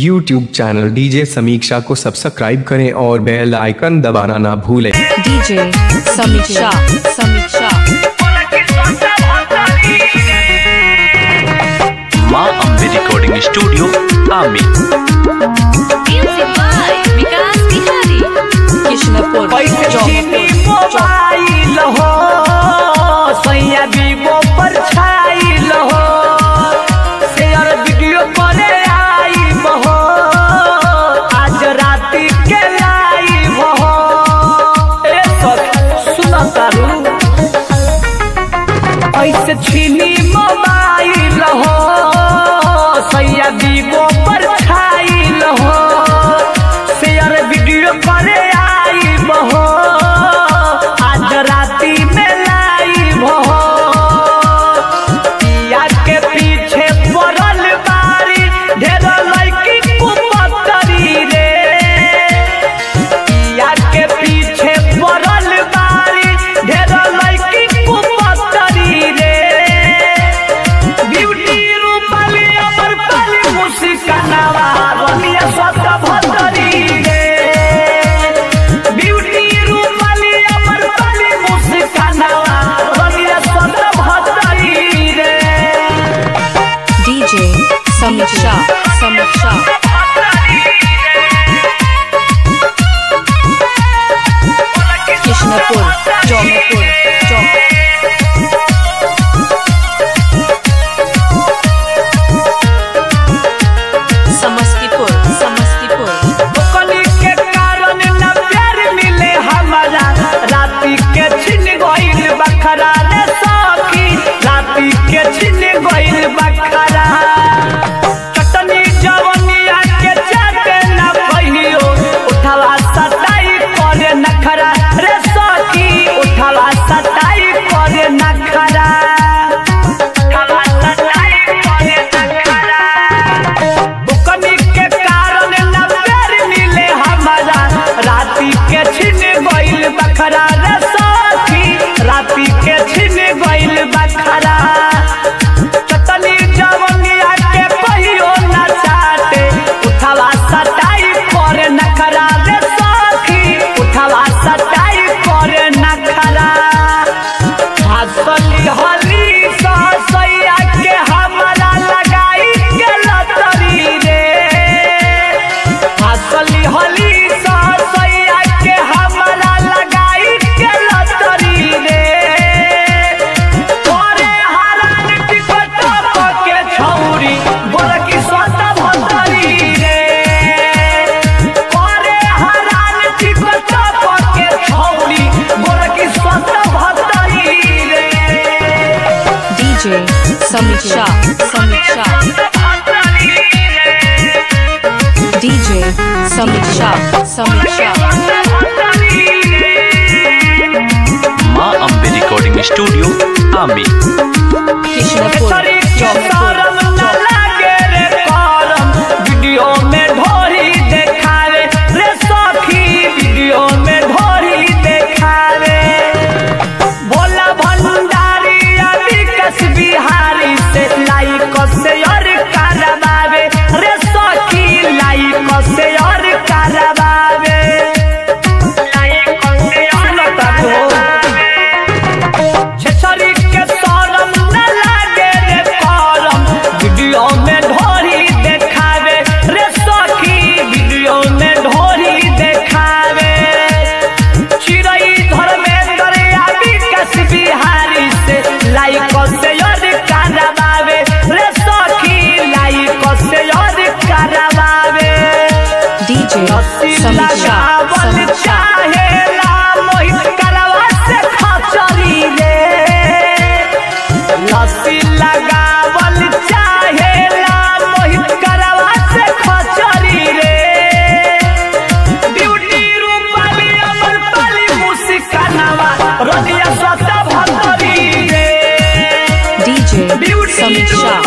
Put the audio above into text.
YouTube channel DJ समीक्षा को subscribe करें और बेल आइकन दबाना ना भूलें। डीजे समीक्षा माँ अम्बे रिकॉर्डिंग स्टूडियो आमी। कृष्णपुर मोबाइल हो सैया वीवो पर छाइल हो शेयर वीडियो करे आई हो आज राती के लाइव हो ए सुना तारू ऐसे छीनी मोबाइल हो सैया वीवो पर छाइल हो शेयर वीडियो करे हो आज राती में लाइव हो पिया के पीछे पड़ल बारी ढेर लड़की कुपतरी रे पिया के पीछे पड़ल बारी ढेर लड़की कुपतरी रे ब्यूटी रूपली अमर पली मुस्कानावा रनिया सत भतरी रे समीक्षा कृष्णपुर जौनपुर समस्तीपुर बकली के कारण न प्यार मिले हमारा राती के छिन गइल बखरा रे सखी राती के छिन गइल बखरा चटनी जवनिया के चाटे न पहियो उठावा सटाई करे नखरा रे सखी उठावा सटाई करे नखरा बुकनी के कारण न प्यार मिले हमारा राती के छिन गइल बखरा रे सखी राती के छिन गइल बखरा चटनी जवनिया के पहियो न चाटे उठावा सटाई करे नखरा रे सखी उठावा सटाई करे नखरा हंसली हली सैया के हमारा लगाई के लतरी रे हंसली हली सैया के हमारा लगाई के लतरी रे करे हरान टिकट के छौरी गोरकी स्वत भतरी रे करे हरान टिकट के छौरी गोरकी स्वत भतरी रे डीजे समीक्षा डीजे समीक्षा माँ अम्बे रिकॉर्डिंग स्टूडियो आमी। कृष्णपुर शरम न लागे रे करम वीडियो में ढोरी देखावे रे सखी वीडियो में ढोरी देखावे भोला भंडारी विकास बिहारी से लाइक शेयर करवावे रे सखी लाइक शेयर करवावे छछरी के शरम न लागे रे करम वीडियो में ढोरी देखावे रे सखी वीडियो में ढोरी देखावे चिड़ई धर्मेंद्र विकास बिहारी से लाइक शेयर करवावे रे सखी लाइक शेयर करवावे डीजे समीक्षा चाहेला मोहित करवा से खचरी रे लस्सी लगावल चाहेला मोहित करवा से खचरी रे ब्यूटी रूपली अमर पली मुस्कानावा रनिया सत भतरी रे डीजे समीक्षा